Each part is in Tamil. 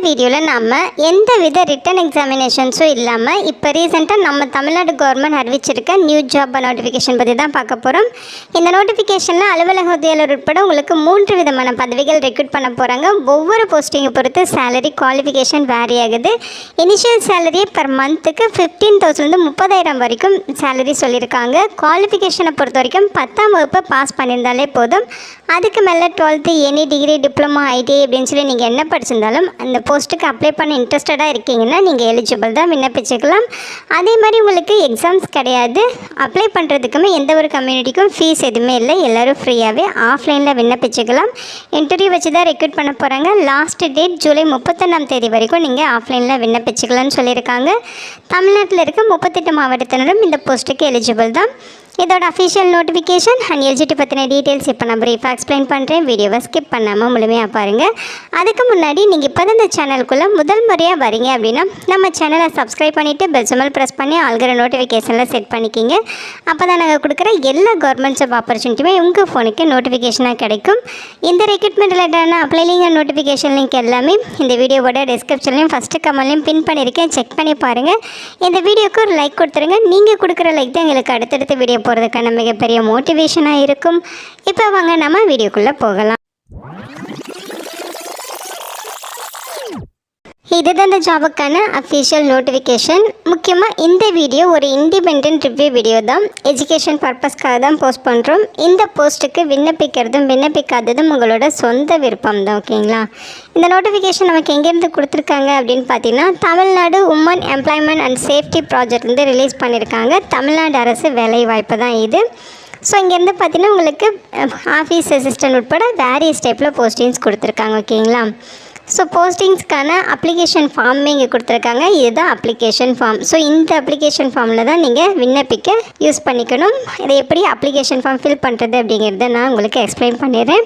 வீடியோவில் நம்ம எந்த வித ரிட்டன் எக்ஸாமினேஷன்ஸும் இல்லாமல் இப்போ ரீசெண்டாக நம்ம தமிழ்நாடு கவர்மெண்ட் அறிவிச்சிருக்க நியூ ஜாப் நோட்டிஃபிகேஷன் பற்றி தான் பார்க்க போகிறோம். இந்த நோட்டிஃபிகேஷனில் அலுவலக உத்தியோகர் உட்பட உங்களுக்கு 3 விதமான பதவிகள் ரெக்ரூட் பண்ண போகிறாங்க. ஒவ்வொரு போஸ்டிங்கை பொறுத்து சேலரி குவாலிஃபிகேஷன் வேரி ஆகுது. இனிஷியல் சேலரி பர் மந்த்துக்கு 15,000 30,000 வரைக்கும் சேலரி சொல்லியிருக்காங்க. குவாலிஃபிகேஷனை பொறுத்த வரைக்கும் 10ஆம் வகுப்பு பாஸ் பண்ணியிருந்தாலே போதும். அதுக்கு மேலே 12th any degree diploma ITI அப்படின்னு சொல்லி நீங்கள் என்ன படிச்சிருந்தாலும் அந்த போஸ்ட்டுக்கு அப்ளை பண்ண இன்ட்ரெஸ்டடாக இருக்கீங்கன்னா நீங்கள் எலிஜிபிள் தான், விண்ணப்பிச்சுக்கலாம். அதே மாதிரி உங்களுக்கு எக்ஸாம்ஸ் கிடையாது. அப்ளை பண்ணுறதுக்குமே எந்த ஒரு கம்யூனிட்டிக்கும் ஃபீஸ் எதுவுமே இல்லை. எல்லோரும் ஃப்ரீயாகவே ஆஃப்லைனில் விண்ணப்பிச்சுக்கலாம். இன்டர்வியூ வச்சு தான் ரெக்ரூட் பண்ண போகிறாங்க. லாஸ்ட் டேட் ஜூலை 31ஆம் தேதி வரைக்கும் நீங்கள் ஆஃப்லைனில் விண்ணப்பிச்சுக்கலாம்னு சொல்லியிருக்காங்க. தமிழ்நாட்டில் இருக்க 38 மாவட்டத்தினரும் இந்த போஸ்ட்டுக்கு எலிஜிபிள் தான். இதோட அஃபிஷியல் நோட்டிஃபிகேஷன் அண்ட் எலிஜிபிலிட்டி பற்றின டீட்டெயில்ஸ் இப்போ நான் ப்ரீஃபாக எக்ஸ்பிளைன் பண்ணுறேன். வீடியோவை ஸ்கிப் பண்ணாமல் முழுமையாக பாருங்கள். அதுக்கு முன்னாடி நீங்கள் இப்போ தான் இந்த சேனலுக்குள்ளே முதல் முறையாக வரீங்க அப்படின்னா நம்ம சேனலை சப்ஸ்கிரைப் பண்ணிவிட்டு பெல் சிம்பல் ப்ரெஸ் பண்ணி ஆல்கிற நோட்டிஃபிகேஷனில் செட் பண்ணிக்கிங்க. அப்போ தான் நாங்கள் கொடுக்குற எல்லா கவர்மெண்ட் ஜாப் ஆப்பர்ச்சுனிட்டியுமே உங்கள் ஃபோனுக்கு நோட்டிஃபிகேஷனாக கிடைக்கும். இந்த ரெக்ரூட்மெண்ட் ரிலேட்டடான apply link and notification link எல்லாமே இந்த வீடியோவோட டிஸ்கிரிப்ஷன்லையும் ஃபஸ்ட்டு கமெண்ட்லையும் பின் பண்ணியிருக்கேன். செக் பண்ணி பாருங்கள். இந்த வீடியோக்கு ஒரு லைக் கொடுத்துருங்க. நீங்கள் கொடுக்குற லைக் தான் எங்களுக்கு அடுத்தடுத்த வீடியோ போகிறதுக்கான மிகப்பெரிய மோட்டிவேஷனாக இருக்கும். இப்போ வாங்க நம்ம வீடியோக்குள்ளே போகலாம். இதுதான் இந்த ஜாபுக்கான அஃபிஷியல் நோட்டிஃபிகேஷன். முக்கியமாக இந்த வீடியோ ஒரு இண்டிபெண்ட் ரிவ்யூ வீடியோ தான். எஜுகேஷன் பர்பஸ்க்காக தான் போஸ்ட் பண்ணுறோம். இந்த போஸ்ட்டுக்கு விண்ணப்பிக்கிறதும் விண்ணப்பிக்காததும் உங்களோட சொந்த விருப்பம் தான். ஓகேங்களா? இந்த நோட்டிஃபிகேஷன் நமக்கு எங்கேருந்து கொடுத்துருக்காங்க அப்படின்னு பார்த்தீங்கன்னா Tamil Nadu woman employment and safety project வந்து ரிலீஸ் பண்ணியிருக்காங்க. தமிழ்நாடு அரசு வேலை வாய்ப்பு தான் இது. ஸோ இங்கேருந்து பார்த்தீங்கன்னா உங்களுக்கு ஆஃபீஸ் அசிஸ்டன்ட் உட்பட வேரியஸ் டைப்பில் போஸ்டிங்ஸ் கொடுத்துருக்காங்க. ஓகேங்களா? ஸோ போஸ்டிங்ஸ்க்கான அப்ளிகேஷன் ஃபார்மே இங்கே கொடுத்துருக்காங்க. இதுதான் அப்ளிகேஷன் ஃபார்ம். ஸோ இந்த அப்ளிகேஷன் ஃபார்மில் தான் நீங்கள் விண்ணப்பிக்க யூஸ் பண்ணிக்கணும். இதை எப்படி அப்ளிகேஷன் ஃபார்ம் ஃபில் பண்ணுறது அப்படிங்கிறத நான் உங்களுக்கு எக்ஸ்பிளைன் பண்ணிடுறேன்.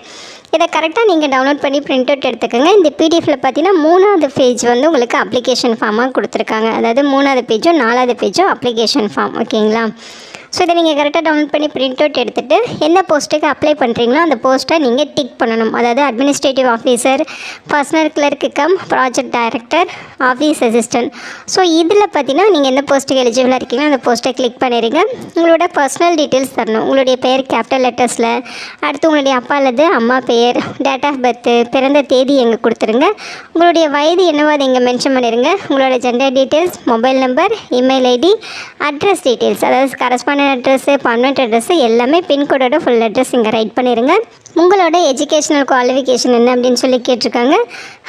இதை கரெக்டாக நீங்கள் டவுன்லோட் பண்ணி பிரிண்ட் அவுட் எடுத்துக்கோங்க. இந்த பிடிஎஃப்பில் பார்த்தீங்கன்னா 3வது பேஜ் வந்து உங்களுக்கு அப்ளிகேஷன் ஃபார்மாக கொடுத்துருக்காங்க. அதாவது 3வது பேஜும் 4வது பேஜும் அப்ளிகேஷன் ஃபார்ம். ஓகேங்களா? ஸோ இதை நீங்கள் கரெக்டாக டவுன்லோட் பண்ணி பிரிண்ட் அவுட் எடுத்துகிட்டு எந்த போஸ்ட்டுக்கு அப்ளை பண்ணுறீங்களோ அந்த போஸ்ட்டை நீங்கள் டிக் பண்ணணும். அதாவது administrative officer, personal clerk come project director, office assistant. So இதில் பார்த்தீங்கன்னா நீங்கள் எந்த போஸ்ட்டுக்கு எலிஜிபிளாக இருக்கீங்களோ அந்த போஸ்ட்டை கிளிக் பண்ணிடுங்க. உங்களோட பர்சனல் டீட்டெயில்ஸ் தரணும். உங்களுடைய பெயர் கேபிட்டல் லெட்டர்ஸில், அடுத்து உங்களுடைய அப்பா அல்லது அம்மா பெயர், டேட் ஆஃப் பர்த்து, பிறந்த தேதி எங்கே கொடுத்துருங்க. உங்களுடைய வயது என்னவோ அதை இங்கே மென்ஷன் பண்ணிடுங்க. உங்களோட gender details, mobile number, email ID, address details, அதாவது கரஸ்பாண்ட் அட்ரஸ்ஸு, பர்மனெண்ட் அட்ரஸ்ஸு எல்லாமே பின்கோடோட ஃபுல் அட்ரஸ் இங்கே ரைட் பண்ணிடுங்க. உங்களோட எஜுகேஷனல் குவாலிஃபிகேஷன் என்ன அப்படின்னு சொல்லி கேட்டிருக்காங்க.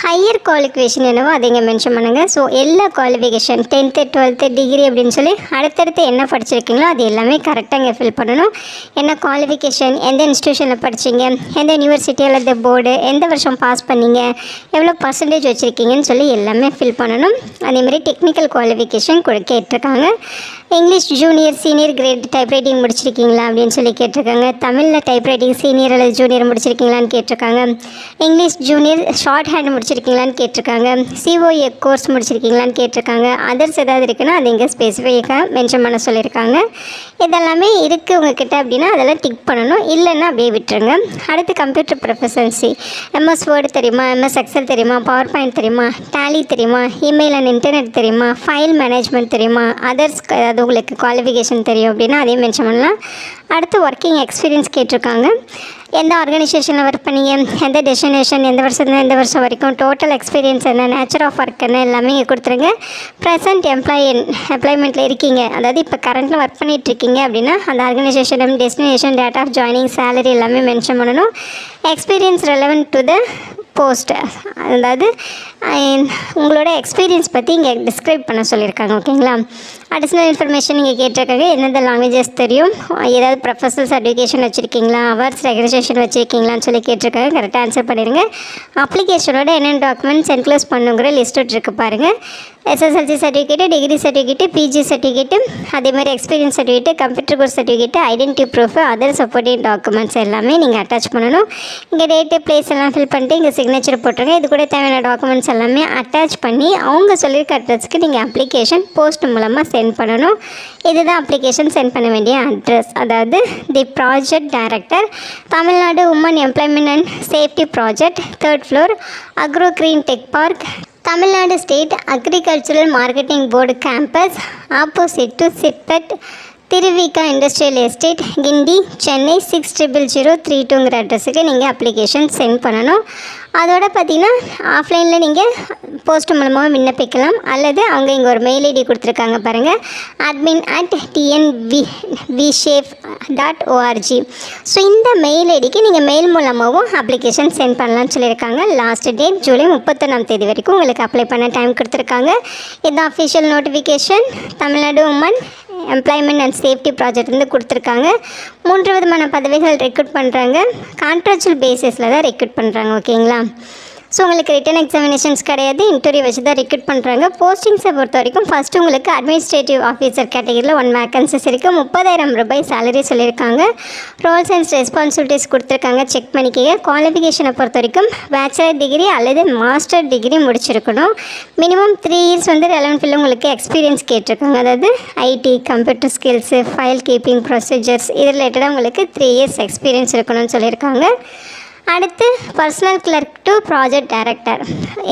ஹையர் குவாலிஃபிகேஷன் என்னவோ அதை இங்கே மென்ஷன் பண்ணுங்கள். ஸோ எல்லா குவாலிஃபிகேஷன் 10th 12th டிகிரி அப்படின்னு சொல்லி அடுத்தடுத்து என்ன படிச்சிருக்கீங்களோ அது எல்லாமே கரெக்டாக இங்கே ஃபில் பண்ணணும். என்ன குவாலிஃபிகேஷன், எந்த இன்ஸ்டியூஷனில் படிச்சிங்க, எந்த யூனிவர்சிட்டி அல்லது போர்டு, எந்த வருஷம் பாஸ் பண்ணீங்க, எவ்வளோ பர்சன்டேஜ் வச்சுருக்கீங்கன்னு சொல்லி எல்லாமே ஃபில் பண்ணணும். அதேமாதிரி டெக்னிக்கல் குவாலிஃபிகேஷன் கேட்டிருக்காங்க. English junior senior grade typewriting முடிச்சிருக்கீங்களா அப்படின்னு சொல்லி கேட்டிருக்காங்க. தமிழில் டைப்ரைட்டிங் சீனியர் அல்லது ஜூனியர் முடிச்சிருக்கீங்களான்னு கேட்டிருக்காங்க. இங்கிலீஷ் ஜூனியர் ஷார்ட் ஹேண்ட் முடிச்சிருக்கீங்களான்னு கேட்டிருக்காங்க. சிஓஏ கோர்ஸ் முடிச்சிருக்கீங்களான்னு கேட்டிருக்காங்க. அதர்ஸ் ஏதாவது இருக்குன்னா அது இங்கே ஸ்பெசிஃபிக்காக மென்ஷன் பண்ண சொல்லியிருக்காங்க. இதெல்லாமே இருக்குது உங்ககிட்ட அப்படின்னா அதெல்லாம் டிக் பண்ணணும். இல்லைன்னா அப்படியே விட்டுருங்க. அடுத்து கம்ப்யூட்டர் ப்ரொஃபஷன்சி, எம்எஸ் வேர்டு தெரியுமா, எம்எஸ் எக்ஸல் தெரியுமா, பவர் பாயிண்ட் தெரியுமா, டேலி தெரியுமா, இமெயில் அண்ட் இன்டர்நெட் தெரியுமா, ஃபைல் மேனேஜ்மெண்ட் தெரியுமா, அதர்ஸ் அதாவது உங்களுக்கு குவாலிஃபிகேஷன் தெரியும் அப்படின்னா அதையும் மென்ஷன் பண்ணலாம். அடுத்து ஒர்க்கிங் எக்ஸ்பீரியன்ஸ் கேட்டிருக்காங்க. எந்த ஆர்கனைசேஷனில் ஒர்க் பண்ணீங்க, எந்த டெஸ்டினேஷன், எந்த வருஷத்துலேருந்து எந்த வருஷம் வரைக்கும், டோட்டல் எக்ஸ்பீரியன்ஸ் என்ன, நேச்சர் ஆஃப் ஒர்க் என்ன எல்லாமே இங்கே கொடுத்துருங்க. ப்ரெசன்ட் எம்ப்ளாய்மெண்ட்டில் இருக்கீங்க, அதாவது இப்போ கரண்ட்டில் ஒர்க் பண்ணிகிட்ருக்கீங்க அப்படின்னா அந்த organisation, destination, date of joining, salary எல்லாமே மென்ஷன் பண்ணணும். Experience relevant to the post, அதாவது உங்களோட எக்ஸ்பீரியன்ஸ் பற்றி இங்கே டிஸ்கிரைப் பண்ண சொல்லியிருக்காங்க. ஓகேங்களா? அடிஷ்னல் இன்ஃபர்மேஷன் நீங்கள் கேட்டிருக்காங்க. எந்தெந்த லாங்குவேஜஸ் தெரியும், ஏதாவது ப்ரொஃபஷனல் சர்டிஃபிகேஷன் வச்சுருக்கீங்களா, அவர்ஸ் ரெகனைசேஷன் வச்சுருக்கீங்களான்னு சொல்லி கேட்டிருக்காங்க. கரெக்டாக ஆன்சர் பண்ணிடுங்க. அப்ளிகேஷனோட என்னென்ன டாக்குமெண்ட்ஸ் என்க்ளோஸ் பண்ணுங்கிற லிஸ்ட் இருக்குது பாருங்கள். SSLC certificate, degree certificate, PG certificate, அதேமாதிரி experience certificate, computer course certificate, identity proof, other supporting documents எல்லாமே நீங்கள் அட்டாச் பண்ணணும். இங்கே டேட்டு பிளேஸ் எல்லாம் ஃபில் பண்ணிட்டு இங்கே சிக்னேச்சர் போட்டுருங்க. இது கூட தேவையான டாக்குமெண்ட்ஸ் எல்லாமே அட்டாச் பண்ணி அவங்க சொல்லியிருக்க அட்ரஸ்க்கு நீங்கள் அப்ளிகேஷன் போஸ்ட் மூலமாக சென்ட் பண்ணணும். இதுதான் அப்ளிகேஷன் சென்ட் பண்ண வேண்டிய அட்ரஸ். அதாவது the project director, Tamil Nadu woman employment and safety project, 3rd floor, agro green tech park, Tamil Nadu state agricultural marketing board campus opposite to CIPET Thiruvika industrial estate Guindy Chennai 600032ங்கிற அட்ரஸுக்கு நீங்கள் அப்ளிகேஷன் சென்ட் பண்ணணும். அதோட பார்த்திங்கன்னா ஆஃப்லைனில் நீங்கள் போஸ்ட் மூலமாக விண்ணப்பிக்கலாம். அல்லது அவங்க இங்கே ஒரு மெயில் ஐடி கொடுத்துருக்காங்க பாருங்கள், admin@tnvshape.org. ஸோ இந்த மெயில் ஐடிக்கு நீங்கள் மெயில் மூலமாகவும் அப்ளிகேஷன் சென்ட் பண்ணலாம்னு சொல்லியிருக்காங்க. லாஸ்ட் டேட் ஜூலை 31 வரைக்கும் உங்களுக்கு அப்ளை பண்ண டைம் கொடுத்துருக்காங்க. இது official notification Tamil Nadu woman employment and safety project வந்து கொடுத்துருக்காங்க. 3 விதமான பதவிகள் ரெக்ரூட் பண்ணுறாங்க. கான்ட்ராக்சுவல் பேசிஸில் தான் ரெக்ரூட் பண்ணுறாங்க. ஓகேங்களா? ஸோ உங்களுக்கு ரிட்டன் எக்ஸாமினேஷன்ஸ் கிடையாது, இன்டர்வியூ வச்சு தான் ரெக்ரூட் பண்ணுறாங்க. போஸ்டிங்ஸை பொறுத்த வரைக்கும் ஃபஸ்ட்டு உங்களுக்கு அட்மினிஸ்ட்ரேட்டிவ் ஆஃபீஸர் கேட்டகரியில் 1 வேக்கன்சிஸ் இருக்குது. 30,000 ரூபாய் சேலரி சொல்லியிருக்காங்க. ரோல்ஸ் அண்ட் ரெஸ்பான்சிபிலிட்டிஸ் கொடுத்துருக்காங்க, செக் பண்ணிக்கங்க. குவாலிஃபிகேஷனை பொறுத்த வரைக்கும் பேச்சுலர் டிகிரி அல்லது மாஸ்டர் டிகிரி முடிச்சிருக்கணும். மினிமம் 3 இயர்ஸ் வந்து ரெலவென்ட் ஃபீல்டில் உங்களுக்கு எக்ஸ்பீரியன்ஸ் கேட்டிருக்காங்க. அதாவது IT, computer skills, file keeping procedures இது ரிலேட்டடாக உங்களுக்கு 3 இயர்ஸ் எக்ஸ்பீரியன்ஸ் இருக்கணும்னு சொல்லியிருக்காங்க. அடுத்து personal clerk to project director,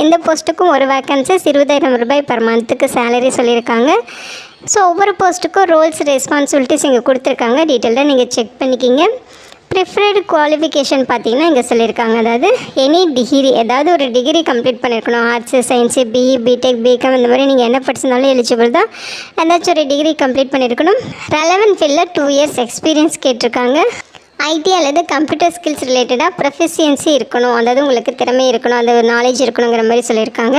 இந்த போஸ்ட்டுக்கும் 1 வேக்கன்சிஸ் 20,000 ரூபாய் பர் மந்த்துக்கு சேலரி சொல்லியிருக்காங்க. ஸோ ஒவ்வொரு போஸ்ட்டுக்கும் ரோல்ஸ் ரெஸ்பான்சிபிலிட்டிஸ் இங்கே கொடுத்துருக்காங்க, டீட்டெயிலாக நீங்கள் செக் பண்ணிக்கிங்க. ப்ரிஃபர்டு குவாலிஃபிகேஷன் பார்த்தீங்கன்னா இங்கே சொல்லியிருக்காங்க, அதாவது எனி டிகிரி, ஏதாவது ஒரு டிகிரி கம்ப்ளீட் பண்ணியிருக்கணும். Arts, science, BE, BTech, BCom இந்த மாதிரி நீங்கள் என்ன படிச்சிருந்தாலும் எலிஜிபிள் தான். ஏதாச்சும் ஒரு டிகிரி கம்ப்ளீட் பண்ணியிருக்கணும். ரெலவென்ட் ஃபீல்டில் 2 இயர்ஸ் எக்ஸ்பீரியன்ஸ் கேட்டிருக்காங்க. ஐடி அல்லது கம்ப்யூட்டர் ஸ்கில்ஸ் ரிலேட்டடாக ப்ரொஃபிஷியன்சி இருக்கணும், அதாவது உங்களுக்கு திறமை இருக்கணும், அந்த நாலேஜ் இருக்கணுங்கிற மாதிரி சொல்லியிருக்காங்க.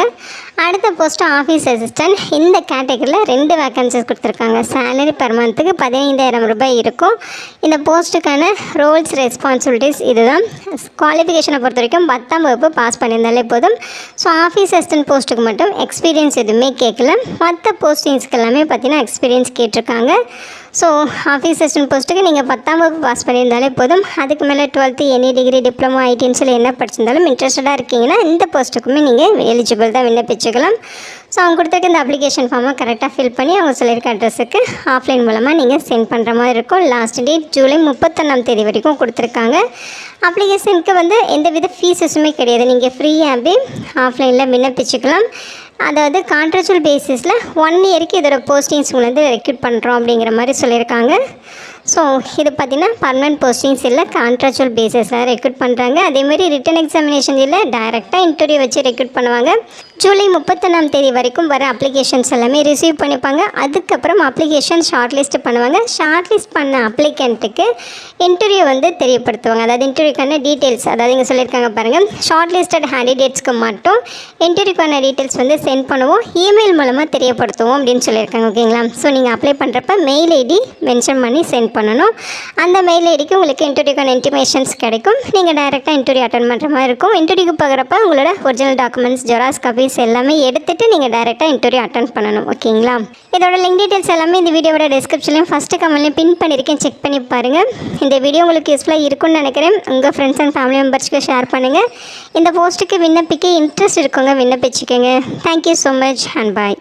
அடுத்த போஸ்ட்டு ஆஃபீஸ் அசிஸ்டன்ட், இந்த கேட்டகரியில் 2 வேக்கன்சிஸ் கொடுத்துருக்காங்க. சேலரி பர் மந்த்துக்கு 15,000 ரூபாய் இருக்கும். இந்த போஸ்ட்டுக்கான ரோல்ஸ் ரெஸ்பான்சிபிலிட்டிஸ் இதுதான். குவாலிஃபிகேஷனை பொறுத்த வரைக்கும் 10ஆம் வகுப்பு பாஸ் பண்ணியிருந்தாலே போதும். ஸோ ஆஃபீஸ் அசிஸ்டன்ட் போஸ்ட்டுக்கு மட்டும் எக்ஸ்பீரியன்ஸ் எதுவுமே கேட்கல. மற்ற போஸ்டிங்ஸ்க்கு எல்லாமே பார்த்தீங்கன்னா எக்ஸ்பீரியன்ஸ் கேட்டிருக்காங்க. ஸோ ஆஃபீஸ் அசிஸ்டன்ட் போஸ்ட்டுக்கு நீங்கள் 10ஆம் வகுப்பு பாஸ் பண்ணியிருந்தாலே போதும். அதுக்கு மேலே 12th எனி டிகிரி, டிப்ளமோ, ஐடின்னு சொல்லி என்ன படிச்சிருந்தாலும் இன்ட்ரெஸ்டடாக இருக்கீங்கன்னா இந்த போஸ்ட்டுக்குமே நீங்கள் எலிஜிபிள் தான், விண்ணப்பிச்சுக்கலாம். ஸோ அவங்க கொடுத்துருக்க இந்த அப்ளிகேஷன் ஃபார்மை கரெக்டாக ஃபில் பண்ணி அவங்க சொல்லியிருக்க அட்ரஸுக்கு ஆஃப்லைன் மூலமாக நீங்கள் சென்ட் பண்ணுற மாதிரி இருக்கும். லாஸ்ட் டேட் ஜூலை 31 வரைக்கும் கொடுத்துருக்காங்க. அப்ளிகேஷனுக்கு வந்து எந்தவித ஃபீஸஸுமே கிடையாது, நீங்கள் ஃப்ரீயாகவே ஆஃப்லைனில் விண்ணப்பிச்சுக்கலாம். அதாவது கான்ட்ராக்சுவல் பேசிஸில் 1 இயருக்கு இதோட போஸ்டிங்ஸ் வந்து ரெக்ரூட் பண்ணுறோம் அப்படிங்கிற மாதிரி சொல்லியிருக்காங்க. ஸோ இது பார்த்திங்கன்னா பர்மனெண்ட் போஸ்டிங்ஸ் இல்லை, கான்ட்ராக்சுவல் பேசிஸில் ரெக்ரூட் பண்ணுறாங்க. அதேமாதிரி ரிட்டன் எக்ஸாமினேஷன் இல்லை, டைரெக்டாக இன்டர்வியூ வச்சு ரெக்ரூட் பண்ணுவாங்க. ஜூலை 31 வரைக்கும் வர அப்ளிகேஷன்ஸ் எல்லாமே ரிசீவ் பண்ணிப்பாங்க. அதுக்கப்புறம் அப்ளிகேஷன் ஷார்ட் லிஸ்ட் பண்ணுவாங்க. ஷார்ட் லிஸ்ட் பண்ண அப்ளிகண்ட்டுக்கு இன்டர்வியூ வந்து தெரியப்படுத்துவாங்க. அதாவது இன்டர்வியூக்கான டீட்டெயில்ஸ், அதாவது இங்கே சொல்லியிருக்காங்க பாருங்கள், ஷார்ட் லிஸ்டட் கேண்டிடேட்ஸ்க்கு மட்டும் இன்டர்வியூக்கான டீட்டெயில்ஸ் வந்து சென்ட் பண்ணுவோம், இமெயில் மூலமாக தெரியப்படுத்துவோம் அப்படின்னு சொல்லியிருக்காங்க. ஓகேங்களா? ஸோ நீங்கள் அப்ளை பண்ணுறப்ப மெயில் ஐடி மென்ஷன் பண்ணி சென்ட் பண்ணணும். அந்த மெயில் ஐடிக்கு உங்களுக்கு இன்டர்வியூக்கான இன்டிமேஷன்ஸ் கிடைக்கும். நீங்கள் டைரெக்டாக இன்டர்வியூ அட்டன் பண்ணுற மாதிரி இருக்கும். இன்டர்வியூக்கு போகிறப்ப உங்களோட ஒரிஜினல் டாக்குமெண்ட்ஸ், ஜெராக்ஸ் காப்பீஸ் எல்லாமே எடுத்துகிட்டு நீங்கள் டைரெக்டாக இன்டர்வியூ அட்டன் பண்ணணும். ஓகேங்களா? இதோட லிங்க் டீட்டெயில்ஸ் எல்லாமே இந்த வீடியோவோட டிஸ்கிரிப்ஷன்லையும் ஃபஸ்ட்டு கமெண்ட்லையும் பின் பண்ணியிருக்கேன், செக் பண்ணி பாருங்கள். இந்த வீடியோ உங்களுக்கு யூஸ்ஃபுல்லாக இருக்கும்னு நினைக்கிறேன். உங்கள் ஃப்ரெண்ட்ஸ் அண்ட் ஃபேமிலி மெம்பர்ஸ்க்கு ஷேர் பண்ணுங்கள். இந்த போஸ்ட்டுக்கு விண்ணப்பிக்க இன்ட்ரெஸ்ட் இருக்கவங்க விண்ணப்பிச்சுக்கோங்க. Thank you so much and bye.